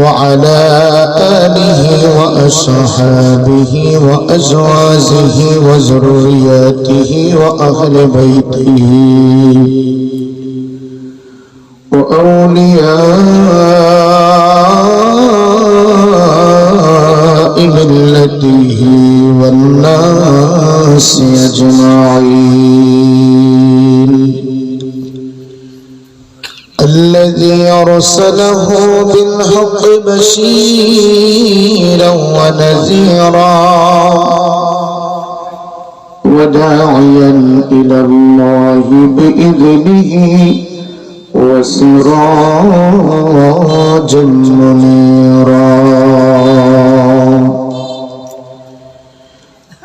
وعلى آله وأصحابه وأزواجه وذرياته وأهل بيته وأولياء ملته والناس أجمعين الذي أرسله بالحق بشيرا ونذيرا وداعيا إلى الله بإذنه وسراجا منيرا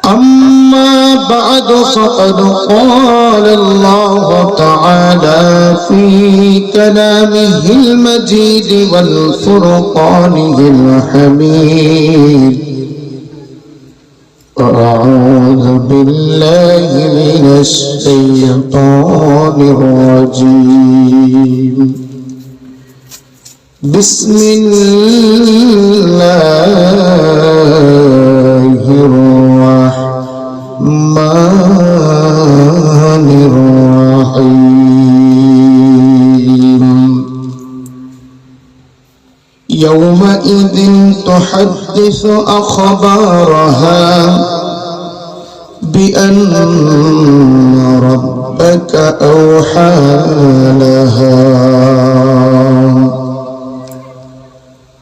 أما بعد فقد قال الله تعالى في كلامه المجيد والفرقانه الحميد أعوذ بالله من الشيطان الرجيم بسم الله الرحمن الرحيم يومئذ تحدث أخبارها بأن ربك أوحى لها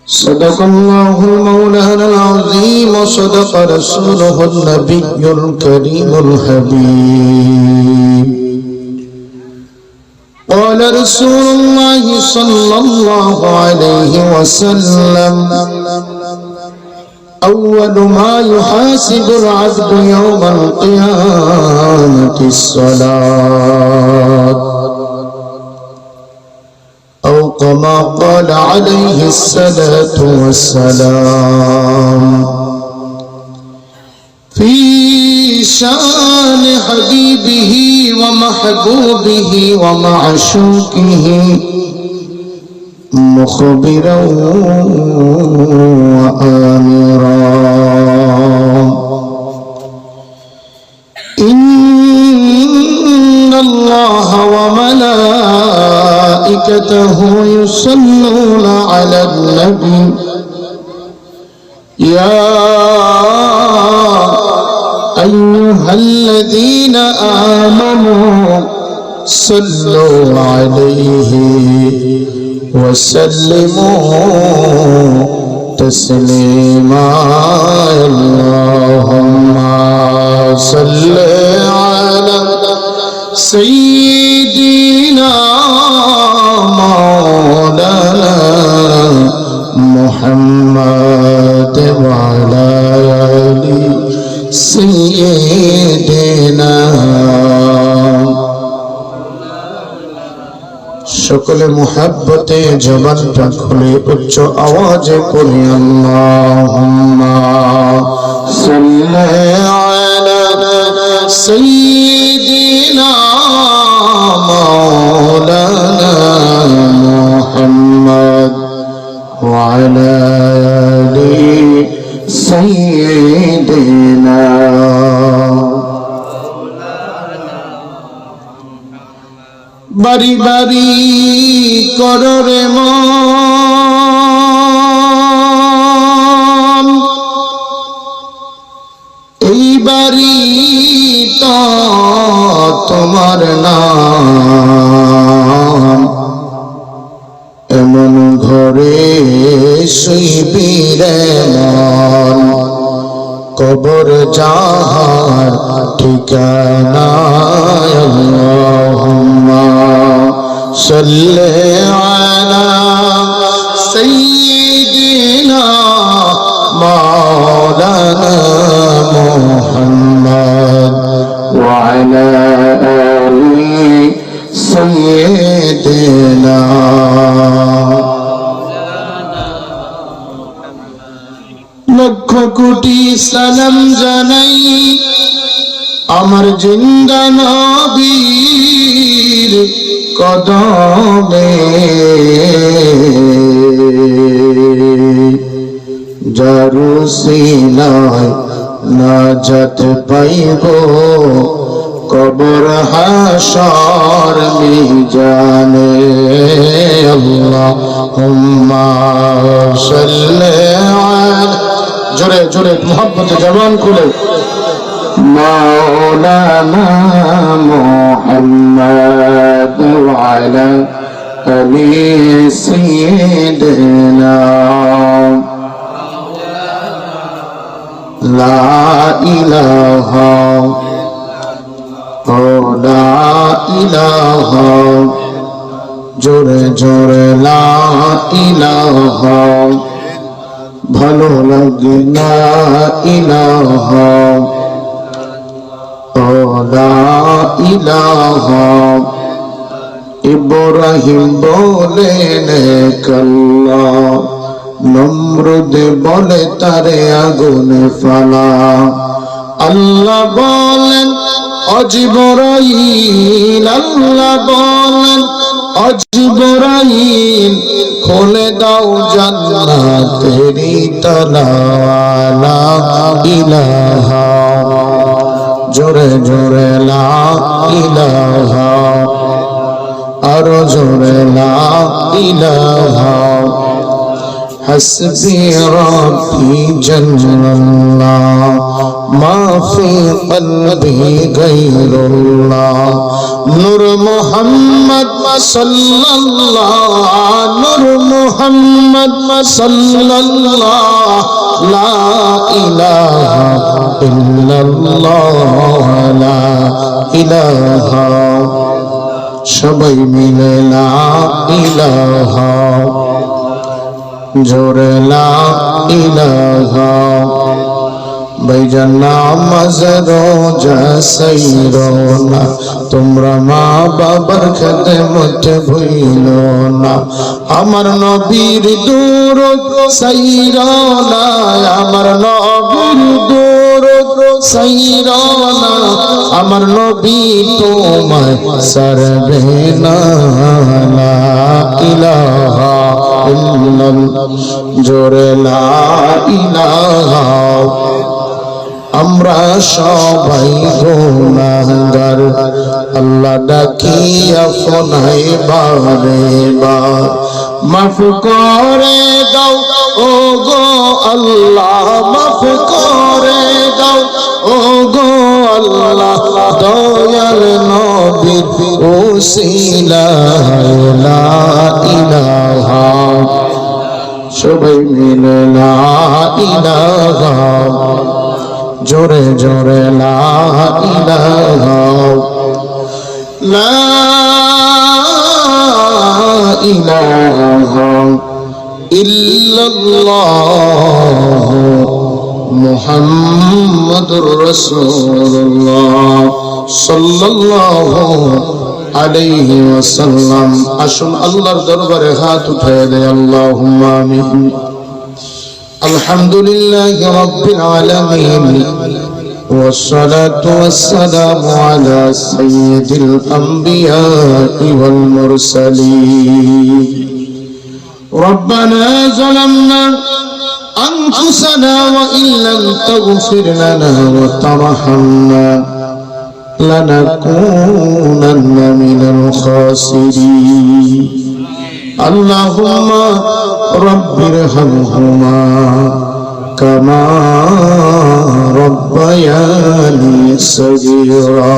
صدق الله مولانا العظيم وصدق رسوله النبي الكريم الحبيب قال رسول الله صلى الله عليه وسلم أول ما يحاسب العبد يوم القيامة الصلاة أو كما قال عليه الصلاة والسلام في شان حبيبه ومحبوبه ومعشوقه مخبرا وآمرا إن الله وملائكته يصلون على النبي يا أيها الذين آمنوا صلوا عليه وسلموا تسليما اللهم صل على سيدنا مولانا محمد وعلى آل سيدنا সকলে মুহাব্বতে জবানটা খুলে উচ্চ আওয়াজে পড়ি আল্লাহুম্মা সাল্লি আলা সাইয়্যিদিনা মাওলানা মুহাম্মদ ওয়া আলা আলি সাইয়্যিদিনা বাড়ি বাড়ি কররে মন এই বাড়ি তো তোমার নাম এমন ঘরে শুইবি রে মন কবর যাহার ঠিকানা আল্লাহুম্মা সাল্লি আলা সাইয়্যিদিনা মাওলানা মুহাম্মদ ওয়া আলা আলি সাইয়্যিদিনা লক্ষ কোটি সালাম জানাই আমার জিন্দা নবীর কদমে যারু সিনায় নাজাত পাইব কবর হাসর মিজানে আল্লাহুম্মা সাল্লি আলা জোরে জোরে মোহাম্মতে জবান খুলে মাওলানা মুহাম্মদ ওয়া আলা আলি সাইয়্যিদিনা লা ইলাহা লা ইলাহা জোরে জোরে লা ইলাহা ভালো লাগে লা ইলাহা লা ইলাহা ইব্রাহিম বলেন কাল্লা নমরুদ বলে তারে আগুনে ফালা আল্লাহ বলেন জিবরাইল আল্লাহ বলেন জিবরাইল খুলে দাও জান্নাতেরি তালা লা ইলাহা জোরে জোরে লা ইলাহা আরো জোরে লা ইলাহা حسبي ربي جل الله ما في قلبي غير الله نور محمد صلى الله نور محمد صلى الله لا إله إلا الله لا إله সবাই মিলে লা ইলাহা জোরে লা ইলাহা ভাইজান নামাজ রোজা সাইরো না তোমরা মা বাবার খেদমত ভুইলো না আমার নবীর দুরূদ সাইরো না আমার নবীর দুরূদ সাইরো না আমার নবী তোমায় সারবে না লা ইলাহা ইল্লাল্লাহ জোরে লা ইলাহা আমরা সবাই গুনাহগার আল্লাহ ডাকি আপনায় বারে বার মাফ করে দাও ও গো আল্লাহ মাফ করে দাও ও গো আল্লাহ দয়াল নবীর ওসিলায় লা ইলাহা সবাই মিলে লা ইলাহা জোরে জোরে লা ইলাহা লা ইলাহা ইল্লাল্লাহ মুহাম্মাদুর রাসূলুল্লাহ সাল্লাল্লাহু আলাইহি ওয়াসাল্লাম আসুন আল্লাহর দরবারে হাত উঠায় দেয় আল্লাহুম্মা আমিন الحمدلله رب العالمين والصلاة والسلام على سيد الأنبياء والمرسلين ربنا ظلمنا أنفسنا وإن لم تغفر لنا وترحمنا لنكونن من الخاسرين اللهم رب ارحمهما كما ربياني صغيرا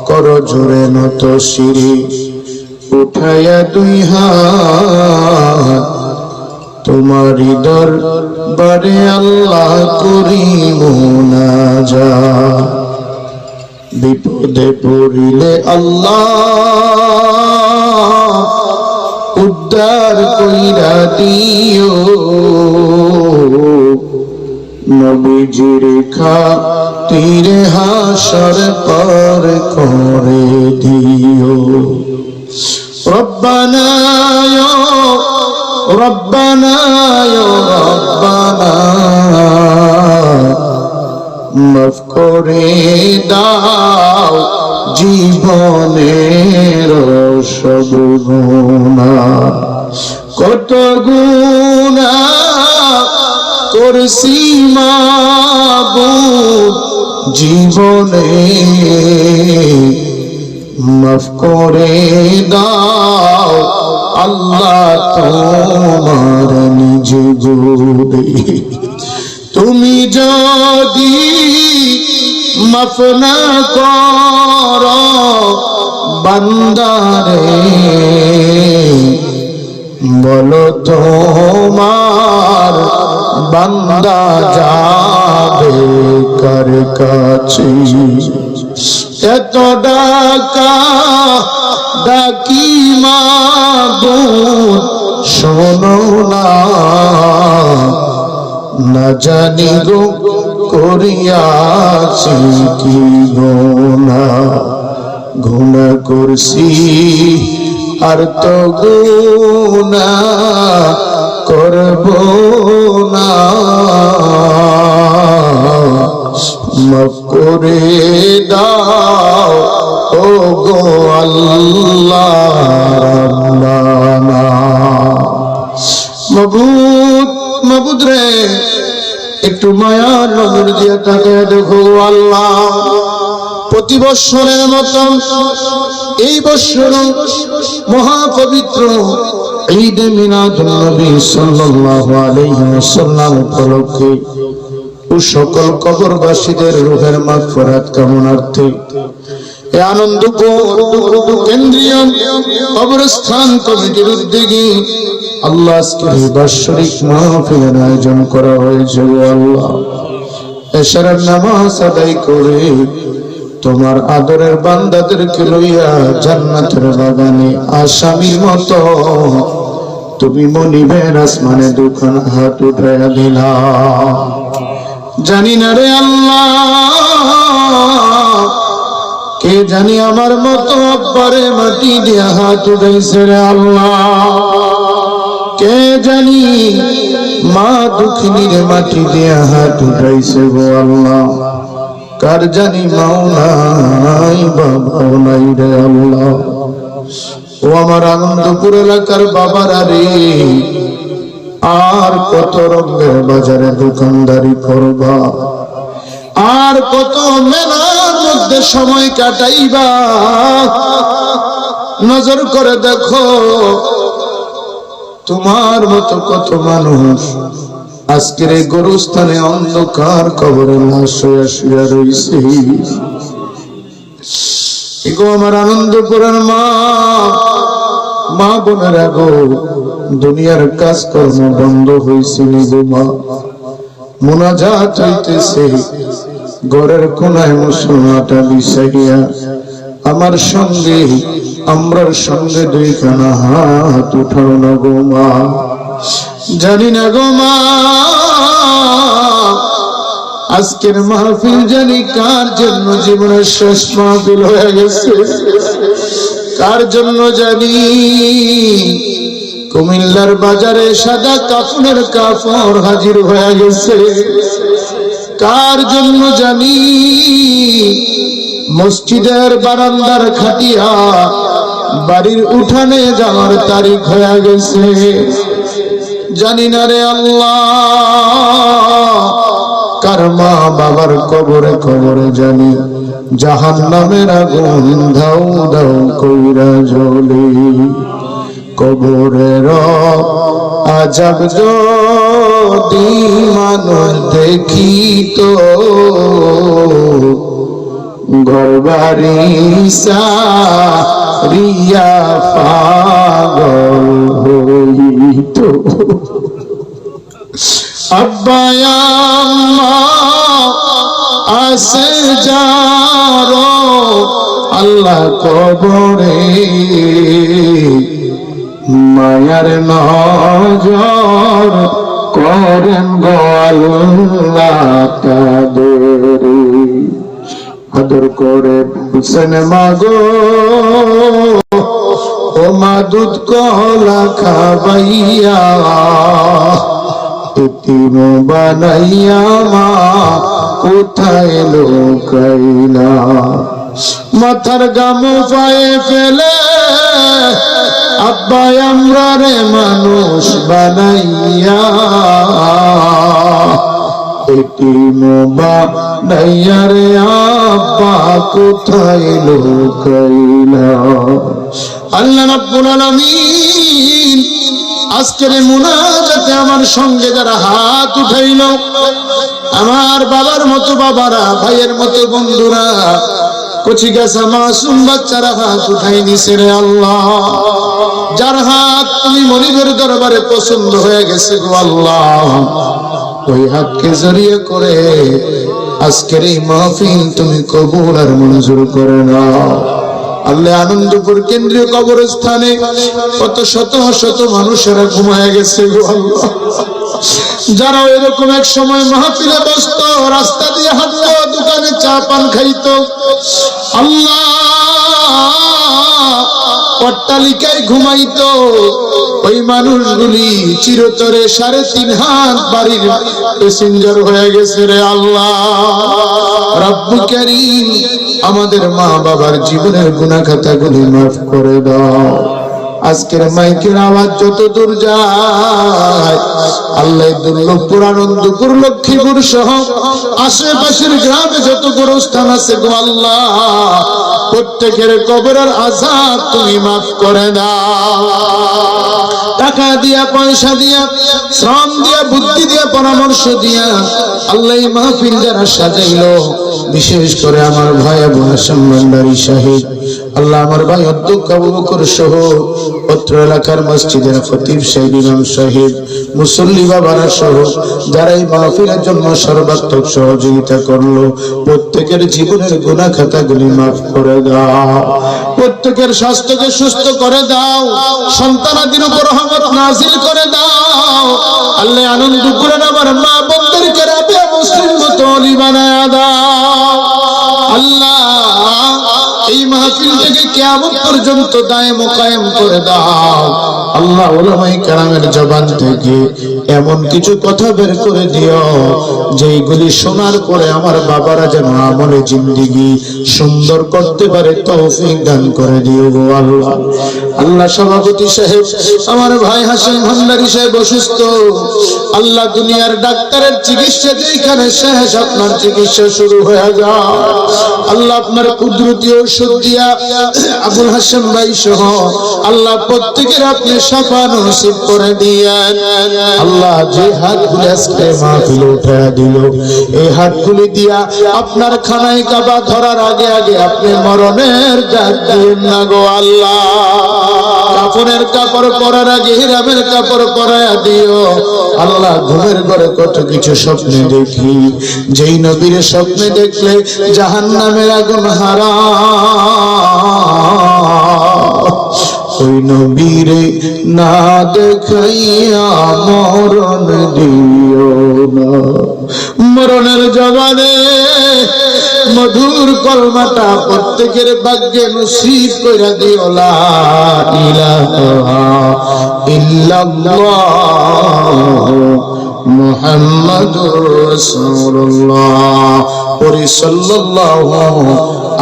করো জোরে নত শিরে উঠায়া দুই হাত তোমারি দরবারে আল্লাহ করি মুনাজাত বিপদে পড়িলে আল্লাহ উদ্ধার কইরা দিও নবীজির খাতিরে হাসর পার করে দিও রব্বানা ইয়া রব্বানা ইয়া রব্বানা মাফ করে দাও জীবনের সব গুনাহ কত গুনাহ করছি মাবুদ জীবনে মাফ করে দাও আল্লাহ তোমার নিজ গুণে তুমি যদি মাফ না করো বান্দারে বলো তোমার বান্দা যাবে কার কাছে এত ডাকা ডাকি মাবুদ শোনো না না জানি গো করিয়াছি কি গুনাহ করছি আর তো গুনাহ করব না মাফ করে দাও ও গো আল্লাহ রাব্বানা মাবুদ রে একটু মায়ার নজর দিয়ে তাকিয়ে দেখো আল্লাহ প্রতি বৎসরের মতো এই বৎসর মহাপবিত্র ঈদ মিলাদুন নবী সাল্লাল্লাহু আলাইহি ওয়াসাল্লাম উপলক্ষে ও সকল কবরবাসীদের রূহের মাগফিরাত কামনার্থে এই আনন্দপুর কেন্দ্রীয় কবরস্থান কমিটির উদ্যোগে আল্লাহ আজকের এই বাৎসরিক মাহফিলের আয়োজন করা হয়েছে। আল্লাহ এশার নামাজ আদায় করে তোমার আদরের বান্দাদেরকে লইয়া জান্নাতের বাগানে আসামির মতো তুমি মনিবের আসমানে দুখান হাত উঠাইয়া দিলা। জানি না রে আল্লাহ কে জানি আমার মতো আব্বারে মাটি দিয়া হাত উঠাইছে রে আল্লাহ, কে জানি মা দুঃখিনীর মাটি দিয়া হাত উঠাইছে গো আল্লাহ, কার জানি মাও নাই বাবাও নাই রে আল্লাহ। ও আমার আনন্দপুর এলাকার বাবারা রে, আর কত রঙের বাজারে দোকানদারি করবা, আর কত মেলার মধ্যে সময় কাটাইবা, নজর করে দেখো তোমার মতো কত মানুষ আজকের এই গরুস্থানে অন্ধকার কবরে লাশ হইয়া শুইয়া রইছে। এগো আমার আনন্দপুরের মা বোনেরা গো, দুনিয়ার কাজকর্ম বন্ধ হয়েছে গো মা, মুনাজাত হইতেছে ঘরের কোনায় মুসলমানটা বিছাইয়া আমার সঙ্গে আমরার সঙ্গে দুইখানা হাত উঠাও না গো মা। জানি না গো মা আজকের মাহফিল জানি কার জন্য জীবনের শেষ মাহফিল হয়ে গেছে, কার জন্য জানি কুমিল্লার বাজারে সাদা কাফনের কাফড় হাজির হয়ে গেছে, কার জন্য জানি মসজিদের বারান্দার খাটিয়া বাড়ির উঠানে যাওয়ার তারিখ হয়ে গেছে। জানি না রে আল্লাহ কার মা বাবার কবরে কবরে জানি জাহান্নামের আগুন ধাউ ধাউ কইরা জ্বলে। কবরের আযাব যদি মানুষ দেখিত, ঘরবাড়ি সারিয়া পাগল হইত। আব্বা আম্মা আছে যারো আল্লাহ কবরে, মায়ার নজর করেন গো আল্লাহ তাদের, আদর করে বুঝছেন মাগো ও মা দুধ কলা খাবাইয়া এতিম বানাইয়া মা কোথায় লুকাইলা। মাথার গাম পায়ে ফেলে আব্বা আমরা রে মানুষ বানাইয়া এতিম বানাইয়া রে আব্বা কোথায় লুকাইলা। আল্লাহ রাব্বুল আলামিন আজকের মুনাজাতে আমার সঙ্গে যারা হাত উঠাইল, আমার বাবার মতো বাবারা, ভাইয়ের মতো বন্ধুরা, কচি গাছা মাসুম বাচ্চারা হাত উঠাই নিছে রে আল্লাহ। যার হাত তুমি মনিবের দরবারে পছন্দ হয়ে গেছে গো আল্লাহ, ওই হাতকে জড়িয়ে করে আজকের এই মাহফিল তুমি কবুল আর মঞ্জুর করে নাও। আল্লাহ আনন্দপুর কেন্দ্রীয় কবরস্থানে কত শত শত মানুষেরা ঘুমায় গেছে গো আল্লাহ। যারা এরকম এক সময় মাহফিলে বসতো, রাস্তা দিয়ে হাঁটতো, দোকানে চা পান খাইতো, আল্লাহ অট্টালিকায় ঘুমাইতো, ওই মানুষগুলি চিরতরে 3.5 হাত বাড়ির প্যাসেঞ্জার হয়ে গেছে রে আল্লাহ। রব্বুল কারীম আমাদের মা বাবার জীবনের গুনাহ খাতাগুলি মাফ করে দাও। আজকের মাইকের আওয়াজ যত দূর যায় আল্লাহ দুর্লভপুর, আনন্দপুর, লক্ষ্মীপুর সহ আশেপাশের গ্রামে যত গোরস্থান আছে গো আল্লাহ, প্রত্যেকের কবরের আযাব তুমি মাফ করে দাও। টাকা দিয়া, পয়সা দিয়া, শ্রম দিয়া, বুদ্ধি দিয়া, পরামর্শ দিয়া আল্লাহ এই মাহফিল যারা সাজাইলো, বিশেষ করে আমার ভাই আবু হাসান ভান্ডারী সাহেব, আল্লাহ আমার ভাই অধ্যক্ষ আবু বকর সহ অত্র এলাকার মসজিদের খতিব সাহেব, ইমাম সাহেব, মুসল্লি বাবারা সহ যারা এই মাহফিলের জন্য সর্বাত্মক সহযোগিতা করলো, প্রত্যেকের জীবনের গুনাহ খাতাগুলি মাফ করে দাও। প্রত্যেকের স্বাস্থ্যকে সুস্থ করে দাও, সন্তানাদির উপর রহমত নাজিল করে দাও। আল্লাহ আনন্দপুরের আমার মা বোনদেরকে রাবে মুসলিম মতো অলি বানায়া দাও। আল্লাহ এই মাহফিল থেকে কিয়ামত পর্যন্ত দায়েম ও কায়েম করে দাও। আল্লাহ উলামায়ে কেরামের জবান থেকে এমন কিছু কথা বের করে দিও যেগুলি শোনার পরে আমার বাবারা যেন আমলে জিন্দেগি সুন্দর করতে পারে তৌফিক দান করে দিও গো আল্লাহ। আল্লাহ সভাপতি সাহেব, আমার ভাই হাসান ভান্ডারী সাহেব অসুস্থ, আল্লাহ দুনিয়ার ডাক্তারের চিকিৎসা যেখানে শেষ, আপনার চিকিৎসা শুরু হয়ে যাও। আল্লাহ আপনার কুদরতি ঔষধ দিয়া আবুল হাসান ভাই সহ আল্লাহ প্রত্যেকের আপনি শাফা নসিব করে দিয়েন। আল্লাহ যে হাতগুলি আজকে মাহফিলে উঠা দিল, এই হাতগুলি দিয়া আপনার খানায় কাবা ধরার আগে আগে আপনি মরণের ডাক দিয়েন না গো আল্লাহ। কাপড়ের কাপড় পরার আগে হিরামের কাপড় পরায়া দিও আল্লাহ। ঘুমের ঘরে কত কিছু স্বপ্নে দেখি, যেই নবীর স্বপ্নে দেখলে জাহান্নামের আগুন হারাম, ওই নবীরে না দেখাইয়া মরণ দিও না। মরণের জবানে মধুর কলমাটা প্রত্যেকের ভাগ্যে নসিব কইরা দিও, লা ইলাহা ইল্লাল্লাহ মুহাম্মাদুর রাসূলুল্লাহ সাল্লাল্লাহু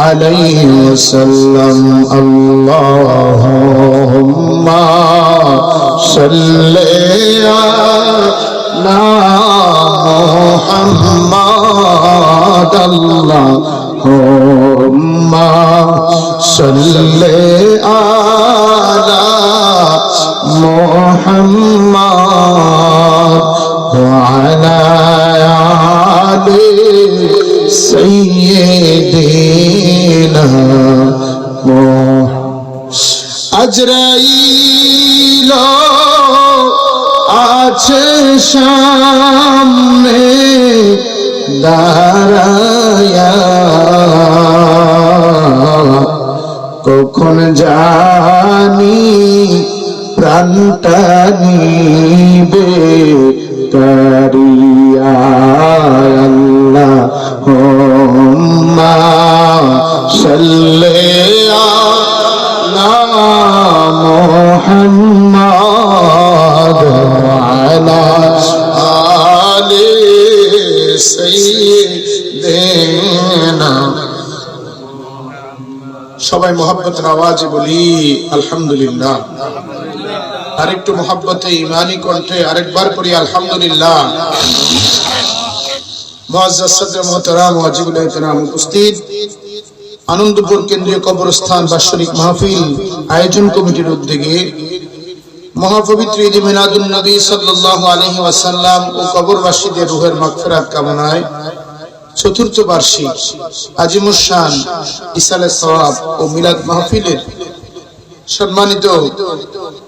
আলাইহি ওয়াসাল্লাম। আল্লাহুম্মা সাল্লি আলা মুহাম্মাদ, আল্লাহুম্মা সাল্লি আলা মুহাম্মাদ ওয়া আলা আলি সাইয়্যিদিনা। আজরাইল আছে সামনে দাঁড়ায়া, কখন জানি প্রাণটা নিবে কারিয়া। আল্লাহুম্মা সাল্লি আলা মুহাম্মাদ ওয়া আলা আলি সাইয়্যিদিনা। সবাই মোহাব্বতের আওয়াজে বলি আলহামদুলিল্লাহ। আরেকটু মোহাব্বতে ইমানি কণ্ঠে আরেকবার পড়ি আলহামদুলিল্লাহ। মুআজ্জাজ সদর মুহতারাম ওয়াজিবুল ইহতিরাম উপস্থিত, আনন্দপুর কেন্দ্রীয় কবরস্থান বাৎসরিক মাহফিল আয়োজন কমিটির উদ্যোগে মহাপবিত্র ঈদ মিলাদুন নবী সাল্লাল্লাহু আলাইহি ওয়াসাল্লাম ও কবরবাসীদের রূহের মাগফিরাত কামনায় চতুর্থ বার্ষিক আজিমুস শান ইসালে সওয়াব ও মিলাদ মাহফিলের সম্মানিত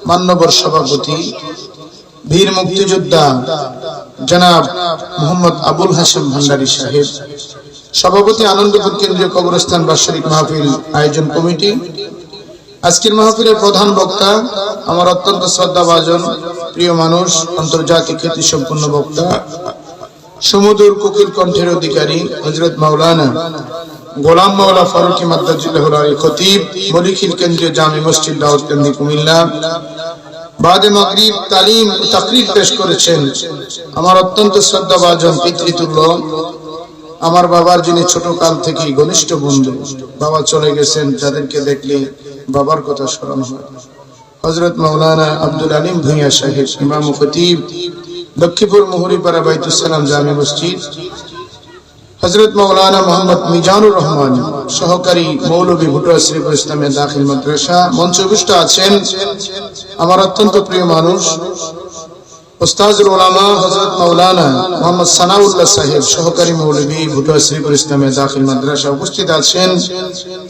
মান্যবর সভাপতি বীর মুক্তিযোদ্ধা জনাব মোহাম্মদ আবুল হাশেম ভান্ডারী সাহেব, সভাপতি আনন্দপুর কেন্দ্রীয় কবরস্থান বাৎসরিক মাহফিল আয়োজন কমিটি, আজকের মাহফিলের প্রধান বক্তা আমার অত্যন্ত শ্রদ্ধাভাজন প্রিয় মানুষ, আন্তর্জাতিক খ্যাতি সম্পন্ন বক্তা, সুমধুর কোকিল কণ্ঠের অধিকারী হযরত মাওলানা গোলাম মাওলা ফারুকী মাদ্দাজিল্লাহুল আলী খতিব, মলিখিল কেন্দ্রীয় জামি মসজিদ দাউদকান্দি কুমিল্লা, বাদে মাগরিব তালিম ও তাকরীর পেশ করেছেন আমার অত্যন্ত শ্রদ্ধাভাজন পিতৃতুল্য, আমার বাবার যিনি ছোট কাল থেকেই ঘনিষ্ঠ বন্ধু, বাবা চলে গেছেন যাদেরকে দেখলে বাবার কথা স্মরণ হয়, হযরত মাওলানা আব্দুল আলিম ভূঁইয়া সাহেব, ইমাম ও খতিব, লক্ষ্মীপুর মুহুরীপাড়া বাইতুস সালাম জামি মসজিদ, হযরত মাওলানা মোহাম্মদ মিজানুর রহমান সহকারী মৌলভী ভুট্টো শ্রীপুর ইসলামিয়া দাখিল মাদ্রাসা, মঞ্চে উপস্থিত আছেন আমার অত্যন্ত প্রিয় মানুষ উস্তাজুল উলামা হযরত মাওলানা মোহাম্মদ সানাউল্লাহ সাহেব সহকারী মৌলভী ভুট্টো শ্রীপুর ইসলামিয়া দাখিল মাদ্রাসা, উপস্থিত আছেন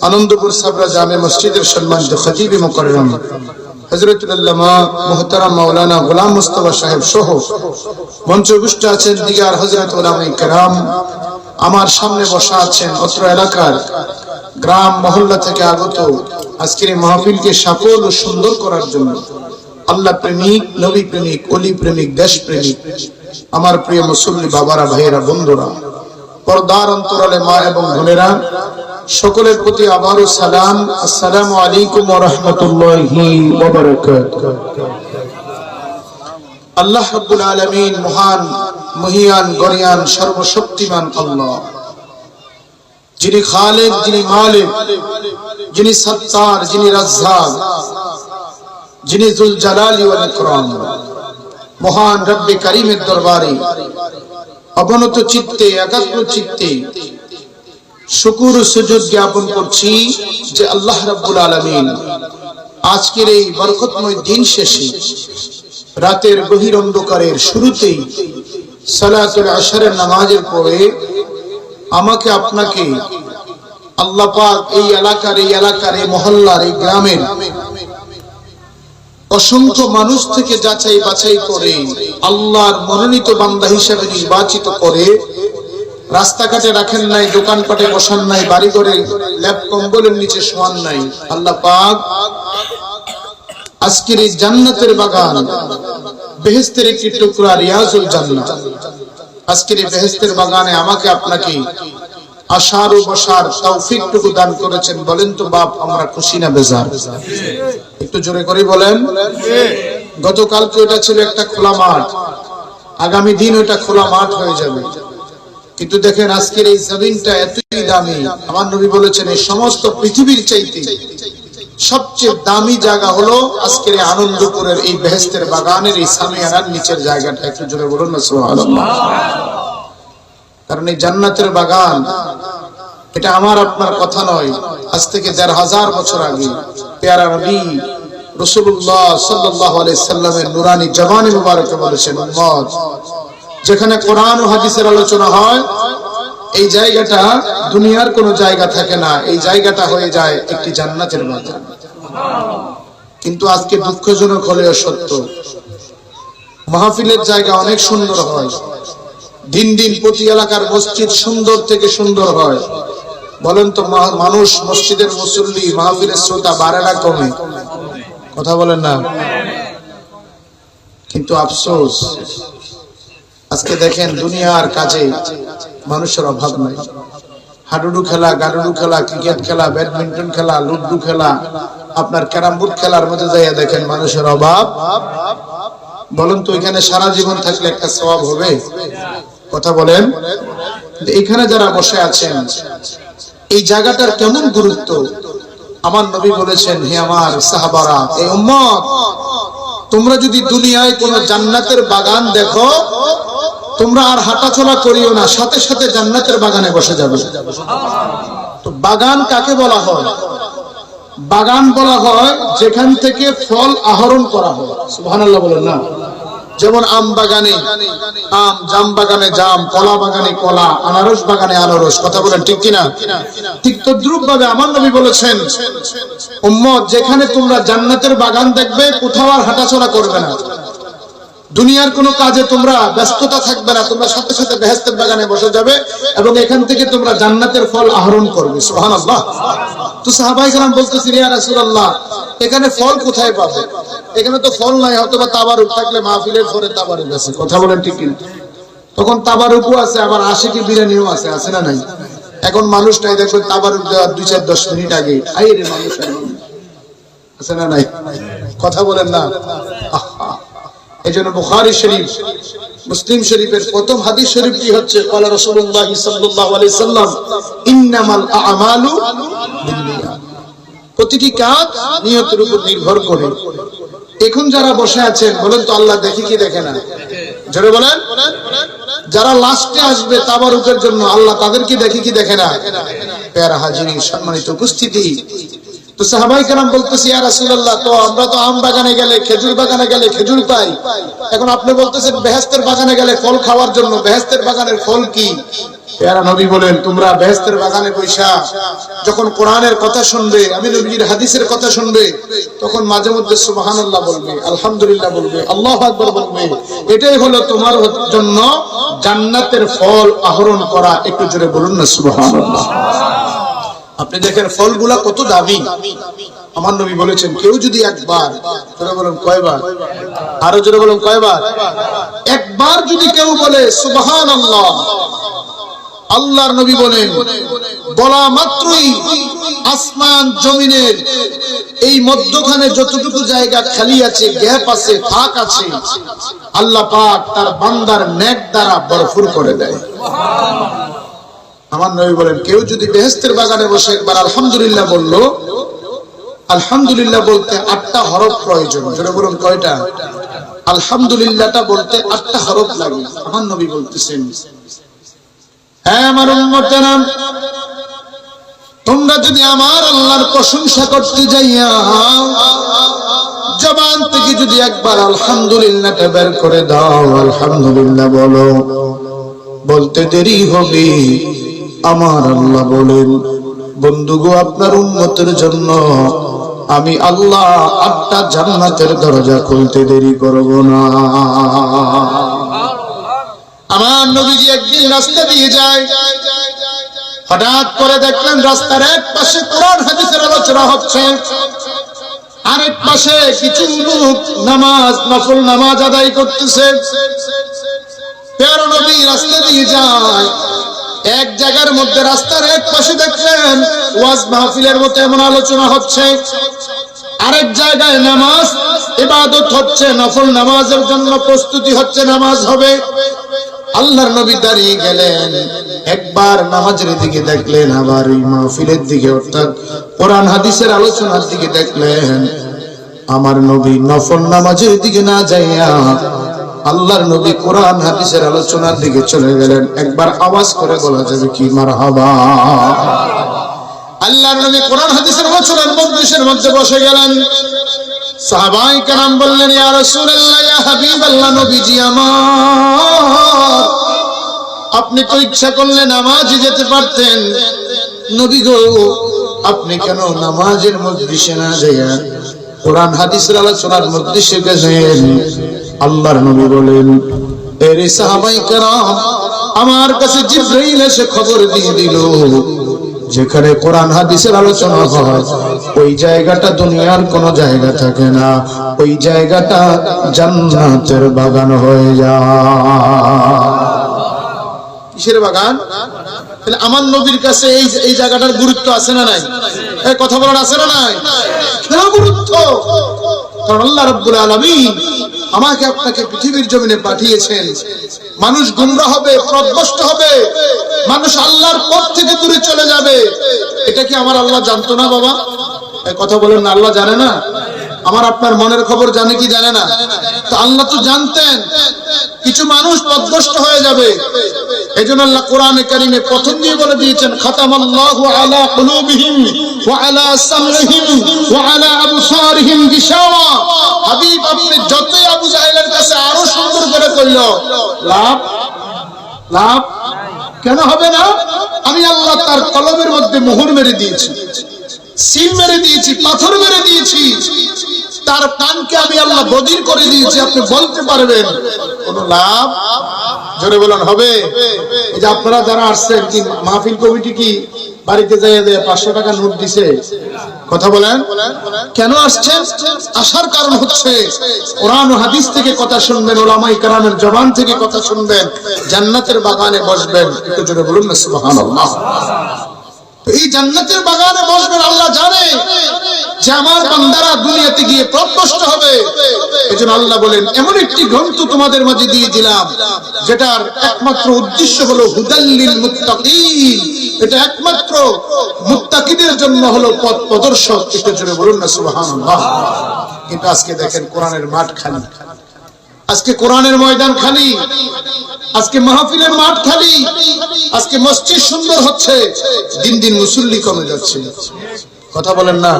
আনন্দপুর সাবরা জামে মসজিদের সম্মানিত খতিব মুকাররম হযরতুল আল্লামা মুহতারাম মাওলানা গোলাম মুস্তাফা সাহেব সহ মঞ্চে উপস্থিত আছেন দিগার হযরত উলামায়ে কেরাম। আমার সামনে বসা আছেন অত্র এলাকার গ্রাম মহল্লা থেকে আগত আজকের এই মাহফিলকে সফল ও সুন্দর করার জন্য আল্লাহ প্রেমিক, নবী প্রেমিক, ওলি প্রেমিক, দেশ প্রেমিক আমার প্রিয় মুসল্লি বাবারা, ভাইয়েরা, বন্ধুরা, পর্দার অন্তরালে মা এবং বোনেরা, সকলের প্রতি আবারও সালাম, আসসালামু আলাইকুম ওয়া রাহমাতুল্লাহি ওয়া বারাকাতুহু। আল্লাহ রাব্বুল আলামিন মহান, মহিয়ান, গরিয়ান, সর্বশক্তিমান আল্লাহ, যিনি খালিক, যিনি মালিক, যিনি সত্তার, যিনি রাজ্জাক, যিনি যুল জালালি ওয়াল ইকরাম, মহান রব্বে কারীমের দরবারে অবনত চিত্তে, একাগ্র চিত্তে শুকর ও সুজুদ জ্ঞাপন করছি যে আল্লাহ রাব্বুল আলামিন আজকের এই বরকতময় দিন শেষে রাতের গভীর অন্ধকারের শুরুতেই সালাতুল আসরের নামাজের পরে আমাকে আপনাকে আল্লাহ পাক এই এলাকার এই মহল্লার এই গ্রামের অসংখ্য মানুষ থেকে যাচাই বাছাই করে আল্লাহর মনোনীত বান্দা হিসেবে নির্বাচিত করে রাস্তাঘাটে রাখেন নাই, দোকানপাটে বসান নাই, বাড়ি ঘরে ল্যাপ কম্বলের নিচে শোয়ান নাই। আল্লাহ পাক আজকের এই জান্নাতের বাগান, বেহেশতের একটি টুকরা, রিয়াজুল জান্নাত, আজকের এই বেহেশতের বাগানে আমাকে আপনাকে আসার ও বসার তৌফিকটুকু দান করেছেন। বলেন তো বাপ, আমরা খুশি না বেজার? একটু জোরে করে বলেন। গতকালকে ওটা ছিল একটা খোলা মাঠ, আগামী দিন ওটা খোলা মাঠ হয়ে যাবে, কিন্তু দেখেন আজকের এই জমিনটা এতই দামি। আমার নবী বলেছেন এই সমস্ত পৃথিবীর চাইতে সবচেয়ে দামি জায়গা হলো আজকের এই আনন্দপুরের এই বেহেশতের বাগানের এই সামিয়ানার নিচের জায়গাটা। একটু জোরে বলুন না সুবহানাল্লাহ। কারণ এই জান্নাতের বাগান এটা আমার আপনার কথা নয়, আজ থেকে ১৫০০ বছর আগে পেয়ারা নবী রাসূলুল্লাহ সাল্লাল্লাহু আলাইহি সাল্লামের নুরানি জবানে মুবারকে বলেছেন, উম্মত, যেখানে কোরআন ও হাদিসের আলোচনা হয় এই জায়গাটা দুনিয়ার কোনো জায়গা থাকে না, এই জায়গাটা হয়ে যায় একটি জান্নাতের বাগান। কিন্তু আজকে দুঃখজনক হলেও সত্য, মাহফিলের জায়গা অনেক সুন্দর হয়, দিন দিন প্রতি এলাকার মসজিদ সুন্দর থেকে সুন্দর হয়। বলেন তো মানুষ, মসজিদের মুসল্লি, মাহফিলের শ্রোতা বাড়ে না কমে? কথা বলেন না? কিন্তু আফসোস আজকে দেখেন দুনিয়ার কাজে মানুষের অভাব নাই। হাডুডু খেলা, গাডুডু খেলা, ক্রিকেট খেলা, ব্যাডমিন্টন খেলা, লুডু খেলা, আপনার ক্যারাম বোর্ড খেলার মধ্যে যাইয়া দেখেন মানুষের অভাব। বলেন তো এখানে সারা জীবন থাকলে একটা সওয়াব হবে? কথা বলেন। এখানে যারা বসে আছেন এই জায়গাটার কেমন গুরুত্ব আমার নবী বলেছেন, হে আমার সাহাবারা, এই উম্মত তোমরা যদি দুনিয়ায় কোন জান্নাতের বাগান দেখো, তোমরা আর হাঁটাচলা করিও না, সাথে সাথে জান্নাতের বাগানে বসে যাবে। তো বাগান কাকে বলা হয়? বাগান বলা হয় যেখান থেকে ফল আহরণ করা হয়। সুবহানাল্লাহ বলেন না। যেমন আম বাগানে আম, জাম বাগানে জাম, কলা বাগানে কলা, আনারস বাগানে আনারস। কথা বলেন ঠিক কিনা? ঠিক তদ্রুপ ভাবে আমার নবী বলেছেন, উম্মত যেখানে তোমরা জান্নাতের বাগান দেখবে, কোথাও আর হাঁটাচলা করবে না, দুনিয়ার কোনো কাজে তোমরা ব্যস্ততা থাকবে না, তোমরা সাথে সাথে বেহেশতের বাগানে বসে যাবে এবং এখান থেকে তোমরা জান্নাতের ফল আহরণ করবে। সুবহানাল্লাহ। তো সাহাবায়ে কেরাম বলতেছেন, ইয়া রাসূলুল্লাহ, এখানে ফল কোথায় পাবো? এখানে তো ফল নাই, হয়তো বা তাবারুক থাকলে মাহফিলের পরে তাবারুক আছে। কথা বলেন ঠিক কিনা? তখন তাবারুকও আছে, আবার আশিকি বিরিয়ানিও আছে, আছে না নাই? এখন মানুষটাই দেখবেন তাবারুক দেওয়ার 2-4-10 মিনিট আগে আইরে মানুষ আছে না নাই? কথা বলেন না। এজন্য বুখারী শরীফ, মুসলিম শরীফের প্রথম হাদিস শরীফটি হচ্ছে ক্বালা রাসূলুল্লাহ সাল্লাল্লাহু আলাইহি সাল্লাম, ইন্নামাল আ'মালু বিন্নিয়াত। প্রতিটি কাজ নিয়তের উপর নির্ভর করে। এখন যারা বসে আছেন, বলেন তো আল্লাহ দেখে কি দেখে না? জোরে বলেন। যারা লাস্টে আসবে তাবারুকের জন্য, আল্লাহ তাদেরকে দেখে কি দেখে না? প্যারা হাজিরিন, সম্মানিত উপস্থিতি। তো সাহাবায়ে কেরাম বলতেছে, ইয়া রাসূলুল্লাহ, তো আমরা তো আম বাগানে গেলে, খেজুর বাগানে গেলে খেজুর পাই, এখন আপনি বলতেছেন বেহেশতের বাগানে গেলে ফল খাওয়ার জন্য, বেহেশতের বাগানের ফল কি? প্যারা নবী বলেন, তোমরা বেহেশতের বাগানে বৈশা যখন কোরআনের কথা শুনবে, আমি নবীর হাদিসের কথা শুনবে, তখন মাঝে মধ্যে সুবহানাল্লাহ বলবে, আলহামদুলিল্লাহ বলবে, আল্লাহু আকবার বলবে। এটাই হলো তোমার জন্য জান্নাতের ফল আহরণ করা। একটু জোরে বলুন না সুবহানাল্লাহ। আপনি দেখেন ফলগুলা কত দামি। আমার নবী বলেছেন, কেউ যদি একবার, জোরে বলুন কয়বার? আরো জোরে বলুন কয়বার? একবার যদি কেউ বলে সুবহানাল্লাহ, আল্লাহর নবী বলেন, বলা মাত্রই আসমান জমিনের এই মধ্যখানে যতটুকু জায়গা খালি আছে, গ্যাপ আছে, ফাঁক আছে, আল্লাহ পাক তার বান্দার নেক দ্বারা ভরপুর করে দেয়। আমার নবী বলেন, কেউ যদি বেহেশতের বাগানে বসে একবার আলহামদুলিল্লাহ বললো, আলহামদুলিল্লাহ বলতে 8টা হরফ প্রয়োজন। জোরে বলুন কয়টা? আলহামদুলিল্লাহটা বলতে 8টা হরফ লাগে। আমার নবী বলতেছেন, হ্যাঁ আমার উম্মতেরা, তোমরা যদি আমার আল্লাহর প্রশংসা করতে যাইয়া জবান থেকে যদি একবার আলহামদুলিল্লাহটা বের করে দাও, আলহামদুলিল্লাহ বলো, বলতে দেরি হবে। আমার আল্লাহ বলেন, বন্ধুগো, আপনার উম্মতের জন্য আমি আল্লাহ 8টা জান্নাতের দরজা খুলতে দেরি করব না। আমার নবীজি একদিন রাস্তা দিয়ে যায়, হঠাৎ করে দেখলেন রাস্তার এক পাশে কোরআন হাদিসের আলোচনা হচ্ছে, আরেক পাশে কিছু লোক নামাজ, নফল নামাজ আদায় করতেছে। প্যারা নবী রাস্তা দিয়ে যায়, এক জায়গার মধ্যে রাস্তার এক পাশে দেখলেন ওয়াজ মাহফিলের মতো এমন আলোচনা হচ্ছে, আরেক জায়গায় নামাজ ইবাদত হচ্ছে, নফল নামাজের জন্য প্রস্তুতি হচ্ছে, নামাজ হবে। আল্লাহর নবী দাঁড়িয়ে গেলেন, একবার নামাজের দিকে দেখলেন, আবার এই মাহফিলের দিকে, অর্থাৎ কোরআন হাদিসের আলোচনার দিকে দেখলেন। আমার নবী নফল নামাজের দিকে না যাইয়া আল্লাহর নবী কোরআন হাদিসের আলোচনার দিকে চলে গেলেন। একবার আওয়াজ করে বলা যাবে কি মারহাবা? আল্লাহর নবী কোরআন হাদিসের আলোচনার মজলিসের মধ্যে বসে গেলেন। সাহাবায়ে কেরাম বললেন, ইয়া রাসূলুল্লাহ, ইয়া হাবিবাল্লাহ, নবীজি আমার, আপনি তো ইচ্ছা করলে নামাজে যেতে পারতেন, নবী গো, আপনি কেন নামাজের মজলিসে না যাইয়া কোরআন হাদিসের আলোচনার মজলিসে গেলেন? আল্লাহর নবী বলেন, এরে সাহাবায়ে কেরাম, আমার কাছে জিবরাইল এসে খবর দিয়ে দিল, যেখানে কোরআন হাদিসের আলোচনা হয় ওই জায়গাটা দুনিয়ার কোন জায়গা থাকে না, ওই জায়গাটা জান্নাতের বাগান হয়ে যায়। কিসের বাগান? তাহলে আমার নবীর কাছে এই জায়গাটার গুরুত্ব আছে না নাই? এই কথা বলার আছে না নাই? কেন গুরুত্ব? কারণ আল্লাহ রাব্বুল আলামিন আমাকে আপনাকে পৃথিবীর জমিনে পাঠিয়েছেন। মানুষ গুমরাহ হবে, পথভ্রষ্ট হবে, মানুষ আল্লাহর পথ থেকে দূরে চলে যাবে। এটা কি আমার আল্লাহ জানতো না বাবা? এই কথা বলেন না, আল্লাহ জানে না? আমার আপনার মনের খবর জানে কি জানে না? তো আল্লাহ তো জানতেন কিছু মানুষ পথভ্রষ্ট হয়ে যাবে। এজন্য আল্লাহ কোরআনে কারীমে প্রথম দিয়ে বলে দিয়েছেন, খাতামাল্লাহু আলা কুলুবিহিম ওয়া আলা সামইহিম ওয়া আলা আবসারিহিম গিশাওয়া। হাবিব, আপনি যতই আবু জাহেলের কাছে আরো সুন্দর করে কইল, লাভ লাভ কেন হবে না? আমি আল্লাহ তার কলবের মধ্যে মোহর মেরে দিয়েছি, সিল মেরে দিয়েছি, পাথর মেরে দিয়েছি, তার কানকে আমি আল্লাহ বধির করে দিয়েছি। আপনি বলতে পারবেন কোন লাভ? জোরে বলেন হবে? এই যে আপনারা যারা আসছেন, কি মাহফিল কমিটি কি বাড়িতে যাইয়ে 500 টাকা নোট দিছে? কথা বলেন, কেন আসছেন? আসার কারণ হচ্ছে কোরআন ও হাদিস থেকে কথা শুনবেন, উলামায়ে কেরামের জবান থেকে কথা শুনবেন, জান্নাতের বাগানে বসবেন। একটু জোরে বলুন না সুবহানাল্লাহ। এই জান্নাতের বাগানে বসবেন, আল্লাহ জানে যে আমার বান্দারা দুনিয়াতে গিয়ে পথভ্রষ্ট হবে। এজন্য আল্লাহ বলেন, এমন একটি গ্রন্থ তোমাদের মাঝে দিয়ে দিলাম যেটার একমাত্র উদ্দেশ্য হলো হুদাল্লিল মুত্তাকিন। এটা একমাত্র মুত্তাকিদের জন্য হলো পথ প্রদর্শক। একটু জোরে বলুন না সুবহানাল্লাহ। কিন্তু আজকে দেখেন কোরআনের মাঠ খালি, আজকে কোরআনের ময়দান খালি, আজকে মাহফিলের মাঠ খালি, আজকে মসজিদ সুন্দর হচ্ছে, দিন দিন মুসল্লি কমে যাচ্ছে। কথা বলেন না?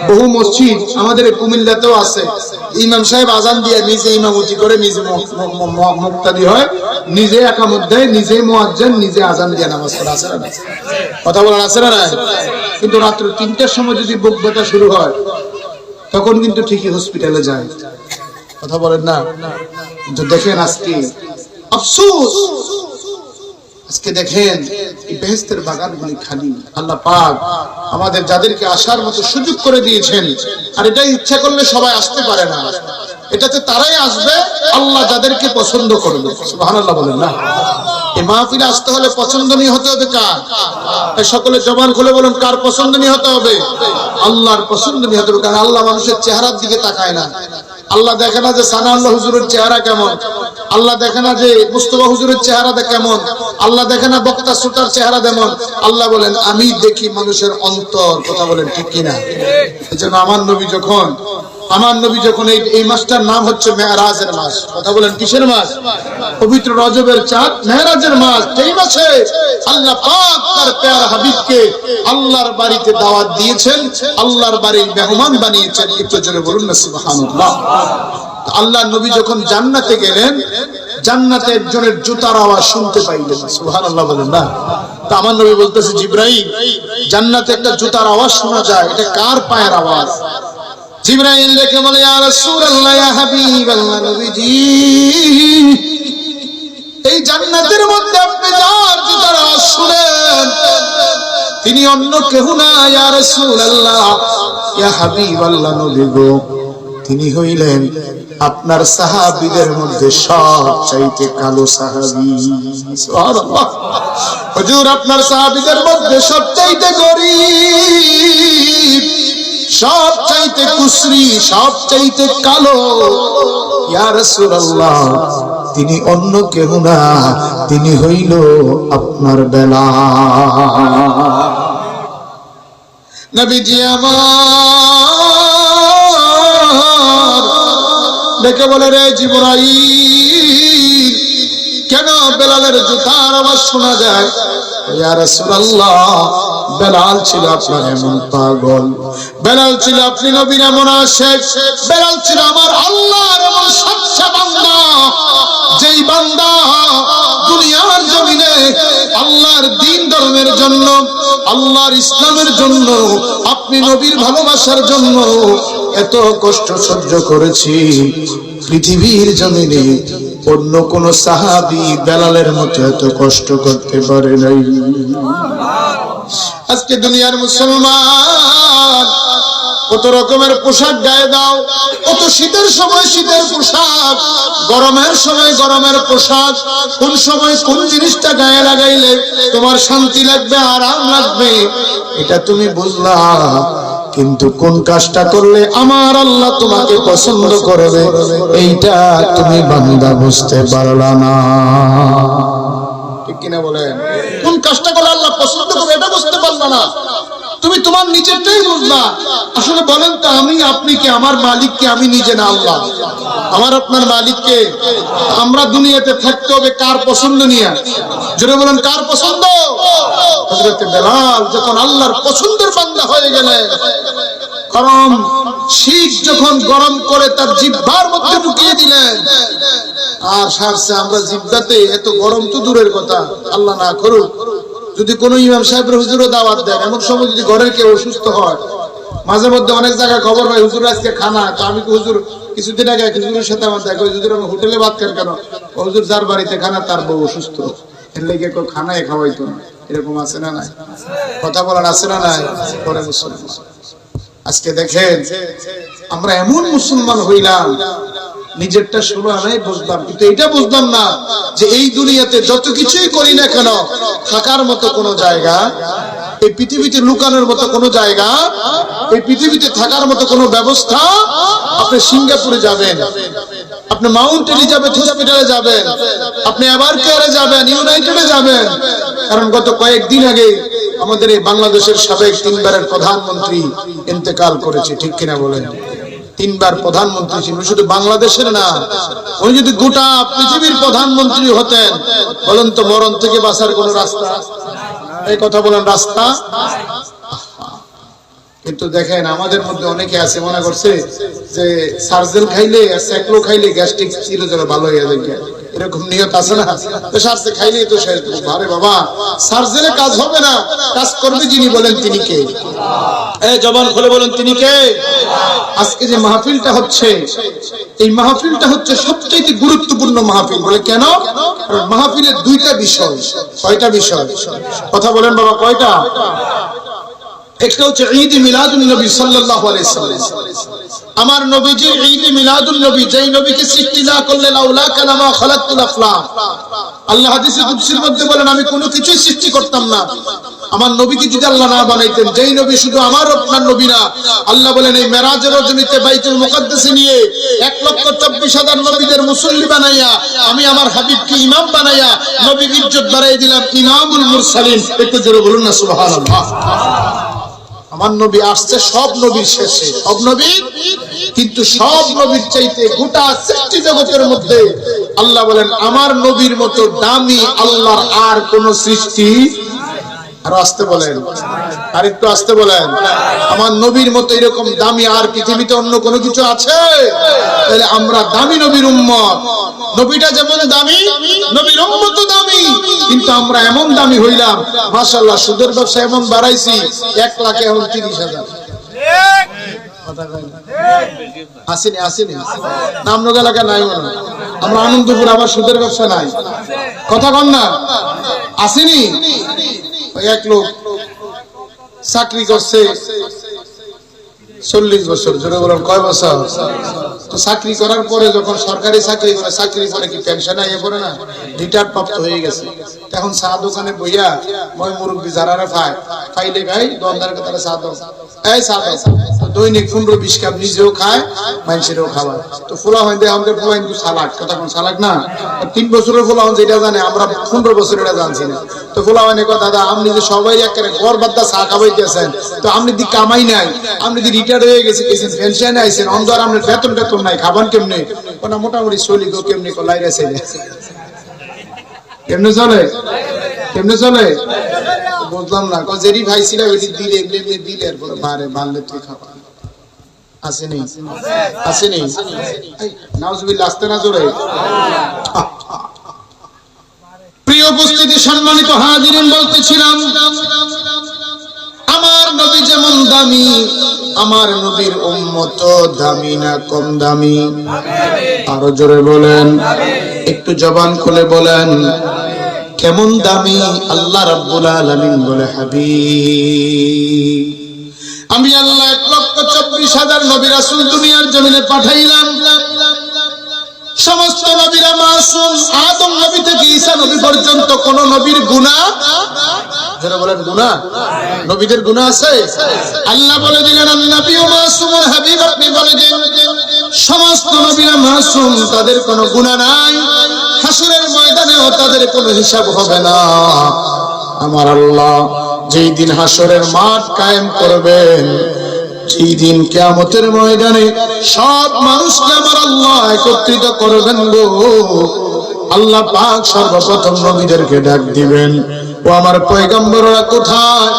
বহু মসজিদ আমাদের কুমিল্লাতেও আছে, ইমাম সাহেব আজান দিয়ে নিজে ইমামতি করে, নিজে মুক্তাদি হয়, নিজে একামত দেয়, নিজে মুয়াজ্জিন, নিজে আজান দিয়ে নামাজ পড়ে। আছে না? কথা বলেন আছে না? কিন্তু রাত্র 3টার সময় যদি বুক ব্যথা শুরু হয়, তখন কিন্তু ঠিকই হসপিটালে যায়। কথা বলেন না? কিন্তু দেখেন আজকে আফসোস, আজকে দেখেন এই বেহেশতের বাগানগুলি খালি। আল্লাহ পাক আমাদের যাদেরকে আসার মতো সুযোগ করে দিয়েছেন, আর এটাই ইচ্ছা করলে সবাই আসতে পারে না, এটাতে তারাই আসবে আল্লাহ যাদেরকে পছন্দ করবে। সুবহানাল্লাহ বলেন না? এই মাহফিলে আসতে হলে পছন্দনীয় হতে হবে কার? সকলে জবান খুলে বলুন, কার পছন্দনীয় হতে হবে? আল্লাহর পছন্দনীয় হতে হবে। কারণ আল্লাহ মানুষের চেহারার দিকে তাকায় না। আল্লাহ দেখে না যে সানাউল্লাহ হুজুরের চেহারা কেমন, আল্লাহ দেখে না যে মুস্তাফা হুজুরের চেহারা কেমন, আল্লাহ দেখে না বক্তা শ্রোতার চেহারা কেমন। আল্লাহ বলেন, আমি দেখি মানুষের অন্তর। কথা বলেন ঠিক কিনা? এজন্য আমার নবী যখন এই মাসটার নাম হচ্ছে মেরাজের মাস। কথা বলেন কিসের মাস? পবিত্র রজবের চাঁদ, মেরাজের মাস। এই মাসে আল্লাহ পাক তার প্যারা হাবিবকে আল্লাহর বাড়িতে দাওয়াত দিয়েছেন, আল্লাহর বাড়ির মেহমান বানিয়েছেন। একটু জোরে বলুন না সুবহানাল্লাহ। আল্লাহ নবী যখন জান্নাতে গেলেন, জান্নাতে একজনের জুতার আওয়াজ শুনতে পাইলেন। সুবহানাল্লাহ বলেন না? তা আমার নবী বলতেছে, জিবরাইল, জান্নাতে একটা জুতার আওয়াজ শোনা যায়, এটা কার পায়ের আওয়াজ? জিবরাইল দেখে বলে, ইয়া রাসূলুল্লাহ, ইয়া হাবিবাল্লাহ, নবীজি, এই জান্নাতের মধ্যে আপনি যার জুতার আওয়াজ শুনেন, তিনি অন্য কেউ না, ইয়া রাসূলুল্লাহ, ইয়া হাবিবাল্লাহ, নবী গো, তিনি হইলেন আপনার সাহাবীদের মধ্যে সবচাইতে কালো সাহাবী। সুবহানাল্লাহ। হুজুর, আপনার সাহাবীদের মধ্যে সবচাইতে গরীব, সবচাইতে কুসরি, সবচাইতে কালো। ইয়া রাসূলুল্লাহ, তিনি অন্য কেউ না, তিনি হইল আপনার বেলাল। নবীজি আমার দেখে বলে, রে জিবরাইল, কেন বেলালের জুতার আওয়াজ শোনা যায়? ইয়া রাসূলুল্লাহ, বেলাল ছিল আপনার এমন পাগল, বেলাল ছিল আপনি নবীর এমন আশিক, বেলাল ছিল আমার আল্লাহর এমন সচ্চা বান্দা, যেই বান্দা দুনিয়ার জমিনে আল্লাহর দ্বীন ধর্মের জন্য, আল্লাহর ইসলামের জন্য, আপনি নবীর ভালোবাসার জন্য এত কষ্ট সহ্য করেছি। পৃথিবীর জমিনে অন্য কোন সাহাবী বেলালের মতো এত কষ্ট করতে পারে নাই। আজকে দুনিয়ার মুসলমান কত রকমের পোশাক গায়ে দাও, কত শীতের সময় শীতের পোশাক, গরমের সময় গরমের পোশাক, কোন সময় কোন জিনিসটা গায়ে লাগাইলে তোমার শান্তি লাগবে, আরাম লাগবে, এটা তুমি বুঝলা, কিন্তু কোন কাজটা করলে আমার আল্লাহ তোমাকে পছন্দ করবে, এইটা তুমি বান্দা বুঝতে পারলা না। ঠিক কিনা বলেন? কোন কাজটা করলে আল্লাহ পছন্দ করবে এটা বুঝতে পারলা না। তুমি তোমার নিজেরটাই বুঝবা। আসলে বলেন তো, আমি আপনি কে? আমার মালিক কে? আমি নিজে না আল্লাহ? আমার আপনার মালিক কে? আমরা দুনিয়াতে থাকতে হবে কার পছন্দ নিয়ে? জোরে বলেন, কার পছন্দ? হযরত বেলাল যখন আল্লাহর পছন্দের বান্দা হয়ে গেলেন, গরম শীত যখন গরম করে তার জিহ্বার মধ্যে ঢুকিয়ে দিলেন, আর সারছে আমরা জিহ্বাতে, এত গরম তো দূরের কথা, আল্লাহ না করুক যদি কোনো ইমাম সাহেবের হুজুরও দাওয়াত দেন, এমন সময় যদি ঘরের কেউ অসুস্থ হয়, মাঝে মধ্যে অনেক জায়গায় খবর হয় হুজুর আজকে খানা, তো আমি হুজুর কিছুদিন আগে হুজুরের সাথে আমার দেখা, হুজুর আমি হোটেলে ভাত খান কেন? হুজুর যার বাড়িতে খানা তার বউ অসুস্থ, এর লেগে কেউ খানায় খাওয়াইতো না। এরকম আছে না নাই? কথা বলার আছে না নাই? পরে মুসলমান আজকে দেখেন আমরা এমন মুসলমান হইলাম, নিজেরটা শুরু আনাই বুঝলাম, কিন্তু এটা বুঝলাম না যে এই দুনিয়াতে যত কিছুই করি না কেন, থাকার মতো কোনো জায়গা এই পৃথিবীতে, লুকানোর মতো কোনো জায়গা এই পৃথিবীতে, থাকার মতো কোনো ব্যবস্থা। আপনি সিঙ্গাপুরে যাবেন, আপনি মাউন্ট এলিজাবেথ হসপিটালে যাবেন, আপনি এভার কেয়ারে যাবেন, ইউনাইটেডে যাবেন, কারণ গত কয়েকদিন আগে আমাদের এই বাংলাদেশের সাবেক 3 বারের প্রধানমন্ত্রী ইন্তেকাল করেছে, ঠিক কিনা বলেন? 3 বার প্রধানমন্ত্রী ছিল, শুধু বাংলাদেশের না, উনি যদি গোটা পৃথিবীর প্রধানমন্ত্রী হতেন, বলেন তো মরণ থেকে বাঁচার কোন রাস্তা? এই কথা বলেন, রাস্তা? কিন্তু দেখেন আমাদের মধ্যে অনেকে আছে মনে করছে যে সার্জেল খাইলে আর স্যাকলো খাইলে গ্যাস্ট্রিক চিরতরে ভালো হয়ে যাবে, এরকম নিয়ত আছে না? তো সার্জে খাইলেই তো শেষ। আরে বাবা, সার্জেলে কাজ হবে না, কাজ করবে যিনি, বলেন তিনি কে? এই জবান খুলে বলেন তিনি কে? আজকে যে মাহফিলটা হচ্ছে, এই মাহফিলটা হচ্ছে সবচেয়ে গুরুত্বপূর্ণ মাহফিল। বলে কেন? কারণ মাহফিলের 2টা বিষয়। কয়টা বিষয়? কথা বলেন বাবা, কয়টা? একটা হচ্ছে ঈদ মিলাদুন নবী সাল্লাল্লাহু আলাইহি সাল্লাম, আমার নবীজির ঈদ মিলাদুন নবী, যেই নবীকে সৃষ্টি না করলে লাউলা কালামা খালাকতুল আফলাক। আল্লাহ হাদিসে কুদসির মধ্যে বলেন আমি কোনো কিছুই সৃষ্টি করতাম না আমার নবীকে যদি আল্লাহ না বানাইতেন। যেই নবী শুধু আমার আপনার নবী না, আল্লাহ বলেন এই মেরাজের রজনীতে বাইতুল মুকাদ্দাসে নিয়ে 1,24,000 নবীদের মুসল্লি বানাইয়া আমি আমার হাবিবকে ইমাম বানাইয়া নবীর ইজ্জত বাড়াই দিলাম, ইমামুল মুরসালিন। একটু জোরে বলুন না সুবহানাল্লাহ। আমার নবী আসছে সব নবীর শেষে, সব নবী, কিন্তু সব নবীর চাইতে গোটা সৃষ্টি জগতের মধ্যে আল্লাহ বলেন আমার নবীর মতো দামি আল্লাহর আর কোন সৃষ্টি। আর আসতে বলেন, আর একটু আসতে বলেন, আমার নবীর মতো এরকম দামি আর পৃথিবীতে অন্য কোনো কিছু আছে? তাহলে আমরা দামি নবীর উম্মত। নবীটা যেমন দামি, নবীর উম্মত দামি, কিন্তু আমরা এমন দামি হইলাম, মাশাআল্লাহ সুদের ব্যবসা এমন বাড়াইছি, 1 লাখ এখন 30,000। আসেনি আসেনি নামনগর এলাকা নাই মনে, আমরা আনন্দপুর আবার সুদের ব্যবসা নাই, কথা কন না? আসেনি? এক লোক চাকরি করছে 40 বছর, জোরে বলেন কয় বছর? তো চাকরি করার পরে যখন সরকারি চাকরি করে, চাকরি করে কি পেনশন আইয়ে পড়ে না, রিটায়ার প্রাপ্ত হয়ে গেছে, এখন চা দোকানে বইয়া মই মুরব্বী যারা খাইলে খাই দোকানদারের কথা চা দাও, এই চা দাও, দৈনিক 15-20 কাপ নিজেও খায়, মানুষেরও খাওয়ায়। তো ফোলা হয় দেয় আমাদের ফোলা কিন্তু সালাক, কথা কোন সালাক না? 3 বছরের ফোলা হন যেটা জানে, আমরা 15 বছর এটা জানছি না। তো ফোলা হয় না, দাদা আপনি যে সবাই একেবারে ঘর বাদ্দা চা খাওয়াইতেছেন, তো আপনি দি কামাই নাই, আপনি দি রিটায়ার হয়ে গেছে, পেনশনে আইছেন, অন্ধর আপনার বেতন টেতন নাই, খাবান কেমনে? কোনা মোটামুটি চলি গো, কেমনি লাইরে চাইলে কেমনে চলে, কেমনে চলে বুঝলাম না। যেরি ভাইছিল ওই দিলে এমনি দিলে এরপরে বারে বাড়লে তুই খাবা। আসেনি আসেনি নাউজুবিল্লাহ, আসতে না জোরে। প্রিয় উপস্থিতি, সম্মানিত হাজিরিন, বলতেছিলাম আমার নবী যেমন দামি, আমার নবীর উম্মত দামি না কম দামি? আরো জোরে বলেন, একটু জবান খুলে বলেন কেমন দামি? আল্লাহ রাব্বুল আলামিন বলে হাবিব আমি আল্লাহ 1,24,000 নবী রাসূল দুনিয়ার জমিনে পাঠাইলাম। সমস্ত নবীরা মাসুম, আদম নবী থেকে ঈসা নবী পর্যন্ত কোন নবীর গুনাহ, যারা বলেন গুনাহ, নবীদের গুনাহ আছে? আল্লাহ বলে দিলেন আন-নবী মাসুমুল হাবিব, আপনি বলে দিন সমস্ত নবীরা মাসুম, তাদের কোনো গুনাহ নাই, হাসরের ময়দানেও তাদের কোনো হিসাব হবে না। আমার আল্লাহ যেই দিন হাসরের মাঠ কায়েম করবেন, যেই দিন কিয়ামতের ময়দানে সব মানুষকে আমার আল্লাহ একত্রিত করবেন গো, আল্লাহ পাক সর্বপ্রথম নবীদেরকে ডাক দিবেন, ও আমার পয়গম্বররা কোথায়?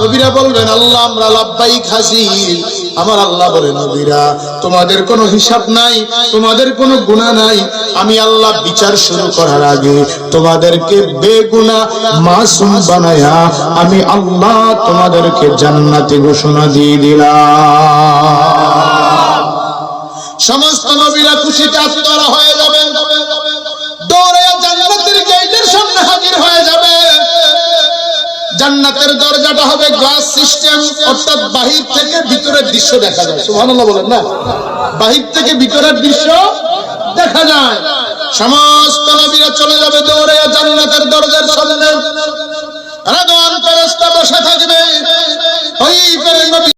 নবীরা বলবেন আল্লাহ আমরা লাব্বাইক হাজির। আমার আল্লাহ বলে নবীরা তোমাদের কোনো হিসাব নাই, তোমাদের কোনো গুনাহ নাই, আমি আল্লাহ বিচার শুরু করার আগে তোমাদেরকে বেগুনাহ মাসুম বানায়া আমি আল্লাহ তোমাদেরকে জান্নাতে ঘোষণা দিয়ে দিলাম। সমস্ত নবীরা খুশিতে আত্মহারা হয়ে যাবেন, দৌড়ে জান্নাতের গেটের সামনে হাজির হয়ে যাবে। জান্নাতের দরজাটা হবে গ্লাস সিস্টেম, অর্থাৎ বাহির থেকে ভিতরের দৃশ্য দেখা যায়। সুবহানাল্লাহ বলেন না, বাহির থেকে ভিতরের দৃশ্য দেখা যায়। সমস্ত নবীরা চলে যাবে দৌড়ে জান্নাতের দরজার সামনে, রেদওয়ান ফেরেশতা বসে থাকবে। ওই